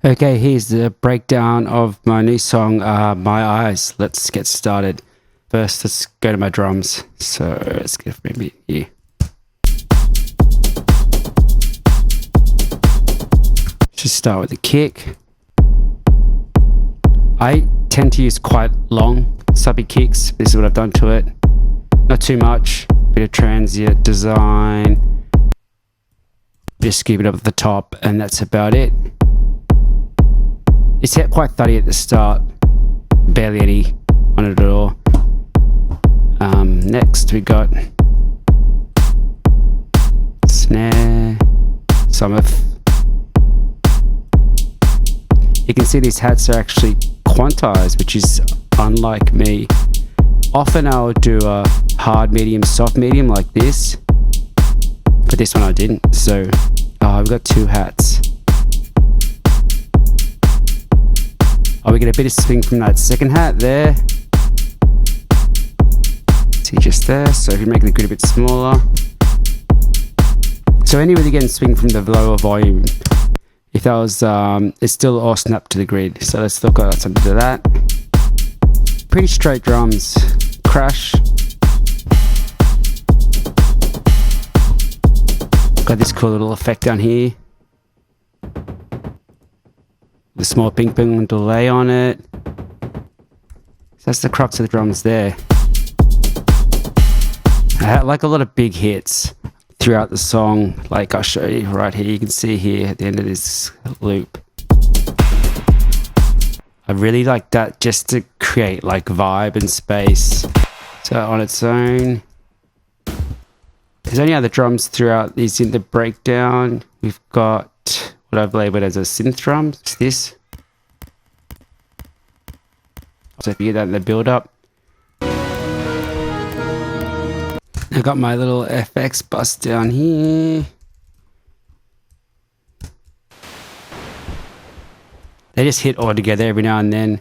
Okay, here's the breakdown of my new song, My Eyes. Let's get started. First, let's go to my drums. So let's get maybe here. Just start with the kick. I tend to use quite long, subby kicks. This is what I've done to it. Not too much. Bit of transient design. Just keep it up at the top, and that's about it. It's quite thuddy at the start. Barely any on it at all. Next we got snare, you can see these hats are actually quantized, which is unlike me. Often I'll do a hard medium, soft medium like this, but this one I didn't. So I've got two hats. We get a bit of swing from that second hat there. See, just there. So if you make the grid a bit smaller. So anyway, you're getting swing from the lower volume. If that was, it's still all snapped to the grid. So let's look at something to that. Pretty straight drums. Crash. Got this cool little effect down here. The small ping pong delay on it. So that's the crux of the drums there. I had like a lot of big hits throughout the song. Like I'll show you right here. You can see here at the end of this loop. I really like that just to create like vibe and space. So on its own. There's only other drums throughout these in the breakdown. We've got what I've labeled as a synth drums. It's this. So if you get that in the build up. I've got my little FX bus down here. They just hit all together every now and then.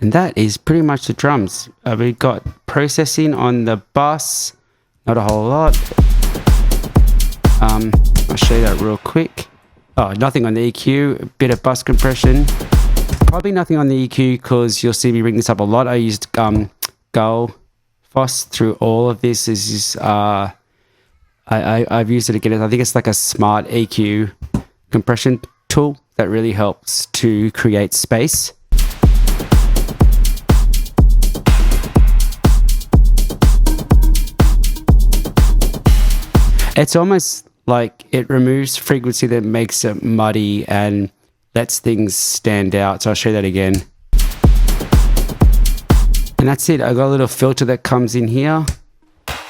And that is pretty much the drums. We've got processing on the bus. Not a whole lot. I'll show you that real quick. Oh, nothing on the EQ, a bit of bus compression. Probably nothing on the EQ because you'll see me bring this up a lot. I used Gull Foss through all of this. I've used it again. I think it's like a smart EQ compression tool that really helps to create space. It's almost like it removes frequency that makes it muddy and lets things stand out. So I'll show you that again. And that's it. I got a little filter that comes in here.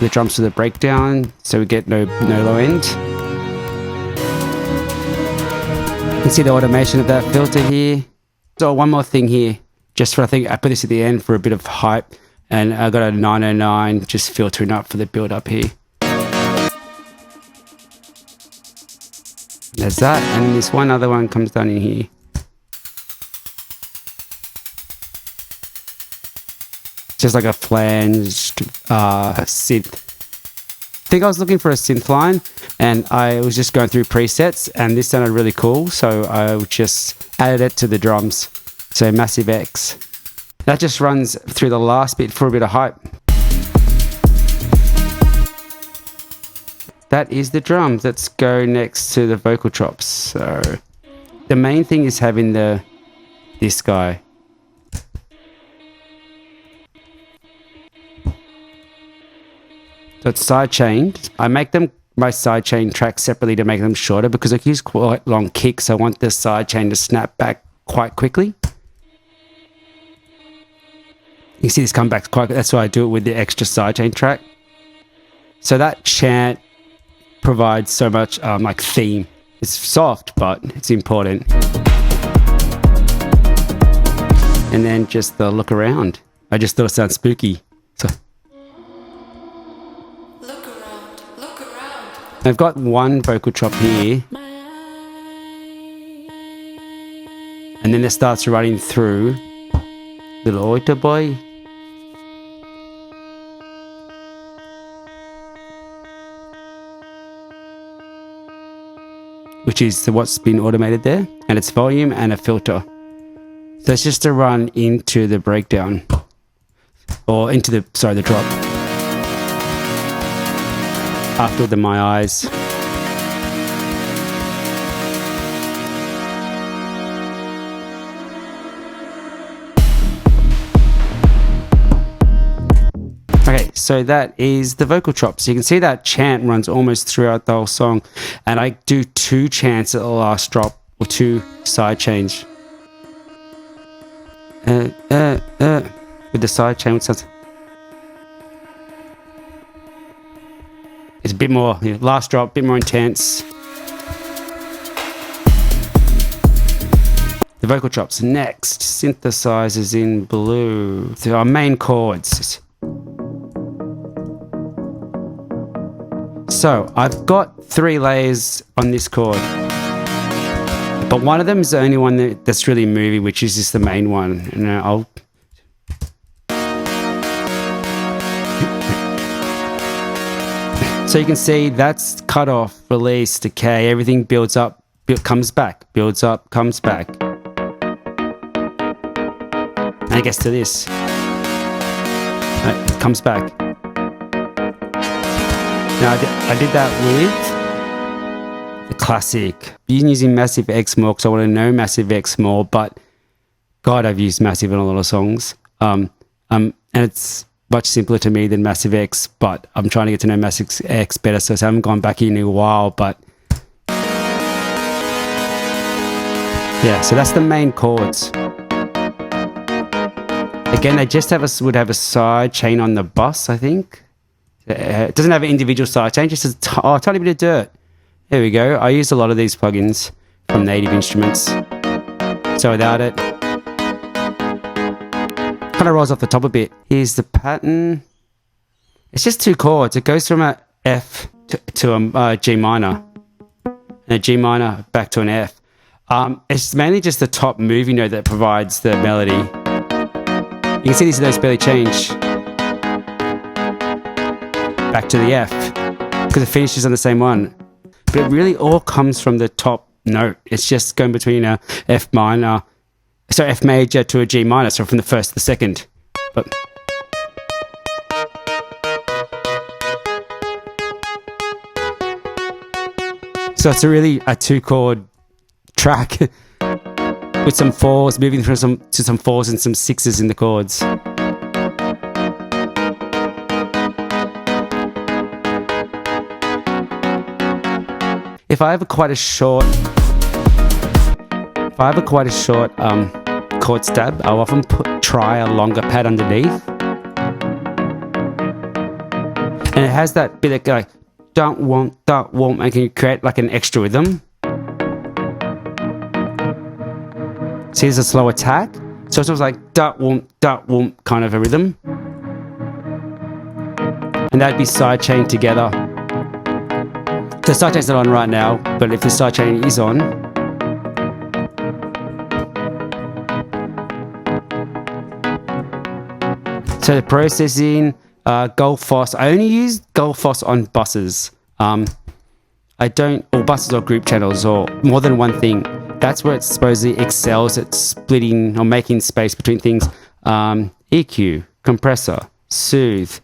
The drums for the breakdown, so we get no low end. You can see the automation of that filter here. So one more thing here, just for I think I put this at the end for a bit of hype, and I got a 909 just filtering up for the build up here. There's that, and then this one other one comes down in here. Just like a flanged synth. I think I was looking for a synth line, and I was just going through presets, and this sounded really cool, so I just added it to the drums. So Massive X. That just runs through the last bit for a bit of hype. That is the drums. Let's go next to the vocal chops. So the main thing is having this guy. So it's sidechained. I make my sidechain tracks separately to make them shorter because I use quite long kicks. I want the sidechain to snap back quite quickly. You see this come back quite. That's why I do it with the extra sidechain track. So that chant provides so much like theme. It's soft, but it's important. And then just the look around. I just thought it sounded spooky. So look around. I've got one vocal chop here. And then it starts running through little oiter boy. which is what's been automated there, and it's volume and a filter. So it's just to run into the breakdown, or into the drop. After the My Eyes. Okay, so that is the vocal chops. You can see that chant runs almost throughout the whole song, and I do 2 chants at the last drop, or 2 side change. With the side chain, it sounds. It's a bit more, last drop, a bit more intense. The vocal chops next. Synthesizers in blue. So our main chords. So I've got 3 layers on this chord, but one of them is the only one that's really moving, which is just the main one. And I'll. So you can see that's cut off, release, decay, everything builds up, comes back, builds up, comes back. And it gets to this. It comes back. Now I did that with the classic. Been using Massive X more because I want to know Massive X more, but God, I've used Massive in a lot of songs. And it's much simpler to me than Massive X, but I'm trying to get to know Massive X better, so I haven't gone back in a while, but yeah, so that's the main chords. Again, they just would have a side chain on the bus, I think. It doesn't have an individual side chain, just a tiny bit of dirt. There we go. I use a lot of these plugins from Native Instruments. So without it, kind of rolls off the top a bit. Here's the pattern. It's just 2 chords. It goes from a F to a G minor, and a G minor back to an F. It's mainly just the top moving note that provides the melody. You can see these notes barely change. Back to the F, because it finishes on the same one. But it really all comes from the top note. It's just going between a F major to a G minor, so from the first to the second. But so it's really a 2-chord track with some 4s, moving through some 4s and some 6s in the chords. If I have quite a short chord stab, I'll often try a longer pad underneath, and it has that bit of like don't want, and can you create like an extra rhythm. See, there's a slow attack, so it's almost like don't want kind of a rhythm, and that'd be side chain together. The side chain's not on right now, but if the side chain is on, so the processing, Goldfoss. I only use Goldfoss on buses. I don't, or buses or group channels or more than one thing. That's where it supposedly excels at splitting or making space between things. EQ, compressor, soothe,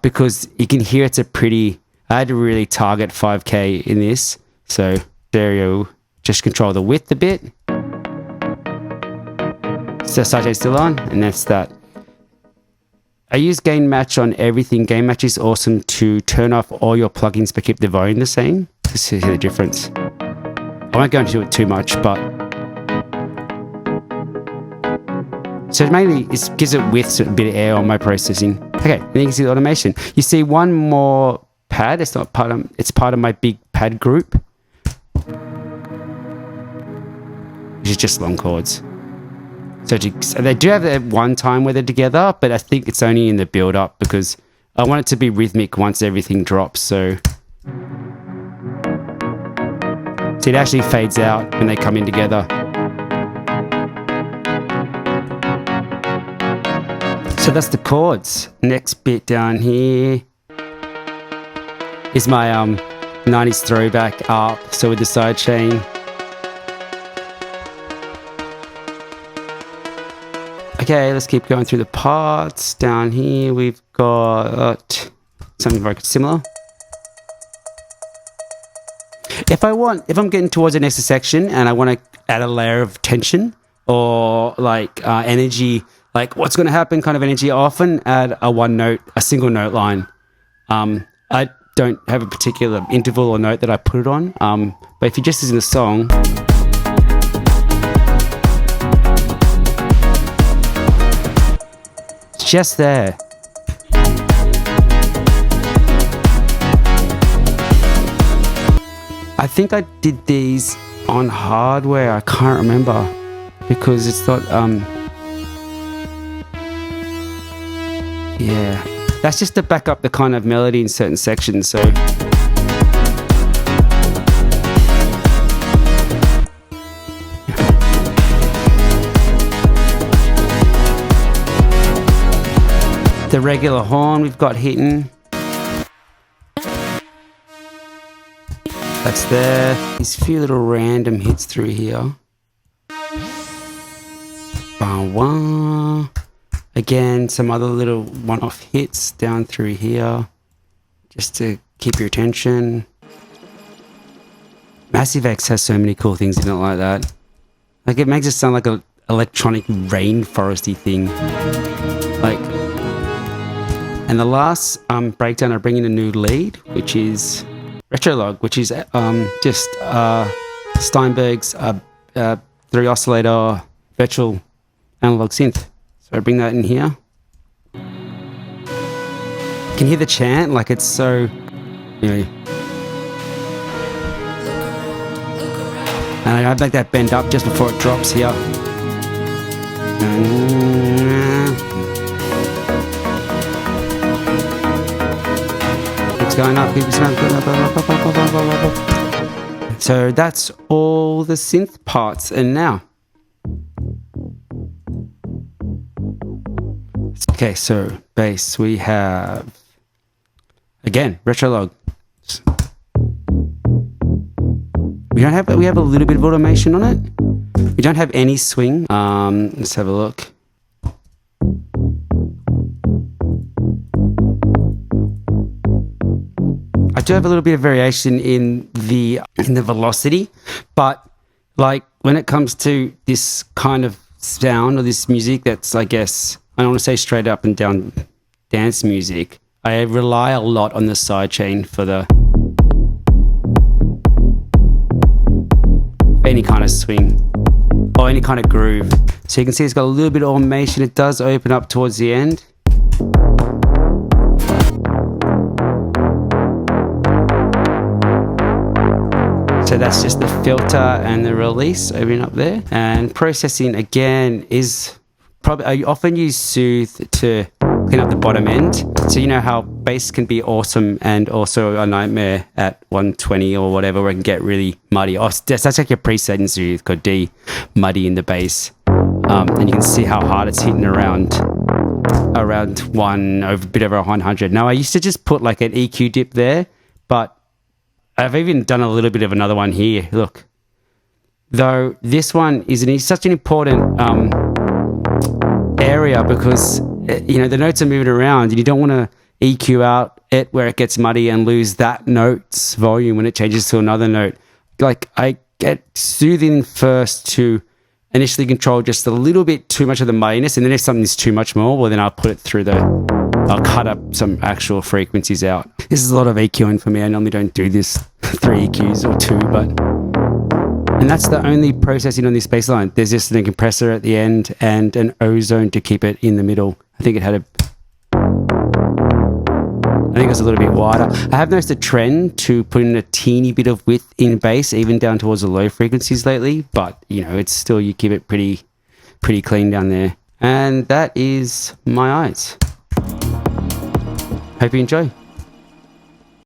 because you can hear it's a pretty. I had to really target 5K in this, so stereo, just control the width a bit. So side chain's still on, and that's that. I use gain match on everything. Gain match is awesome to turn off all your plugins but keep the volume the same. To see the difference. I won't go into it too much, but so mainly it gives it width, so a bit of air on my processing. Okay, then you can see the automation. You see one more pad. It's not part of. It's part of my big pad group, which is just long chords. So they do have that one time where they're together, but I think it's only in the build up because I want it to be rhythmic once everything drops. So it actually fades out when they come in together. So that's the chords. Next bit down here is my 90s throwback up. So with the sidechain. Okay, let's keep going through the parts. Down here we've got something very similar. If I'm getting towards the next section and I want to add a layer of tension or like energy, like what's going to happen kind of energy, I often add a single note line. I don't have a particular interval or note that I put it on, but if you're just using the song, it's just there. I think I did these on hardware. I can't remember because it's not. Yeah, that's just to back up the kind of melody in certain sections. So. The regular horn we've got hitting. That's there. These few little random hits through here. Bah-wah. Again, some other little one-off hits down through here. Just to keep your attention. Massive X has so many cool things in it like that. Like it makes it sound like an electronic rainforesty thing. Like, and the last breakdown, I bring in a new lead, which is Retrolog, which is just Steinberg's 3-oscillator virtual analog synth. So I bring that in here. You can hear the chant, like it's so, you know. And I make that bend up just before it drops here. It's going up, so that's all the synth parts. And now, okay, so bass, we have again Retrolog. We have a little bit of automation on it. We don't have any swing. Let's have a look. I do have a little bit of variation in the velocity, but like when it comes to this kind of sound or this music that's, I guess, I don't want to say straight up and down dance music, I rely a lot on the sidechain for any kind of swing or any kind of groove. So you can see it's got a little bit of automation. It does open up towards the end. So that's just the filter and the release opening up there. And processing again is probably, I often use Soothe to clean up the bottom end. So you know how bass can be awesome and also a nightmare at 120 or whatever, where it can get really muddy. Oh, that's like your preset in Soothe called D, muddy in the bass. And you can see how hard it's hitting around a bit over 100. Now I used to just put like an EQ dip there, but I've even done a little bit of another one here. Look, though this one is such an important area because you know the notes are moving around, and you don't want to EQ out it where it gets muddy and lose that note's volume when it changes to another note. Like I get soothing first to initially control just a little bit too much of the muddiness, and then if something's too much more, well then I'll put it through I'll cut up some actual frequencies out. This is a lot of EQing for me. I normally don't do this 3 EQs or 2, and that's the only processing on this bass line. There's just a compressor at the end and an ozone to keep it in the middle. I think it was a little bit wider. I have noticed a trend to put in a teeny bit of width in bass, even down towards the low frequencies lately, but you know, it's still, you keep it pretty clean down there. And that is my eyes. Hope you enjoy.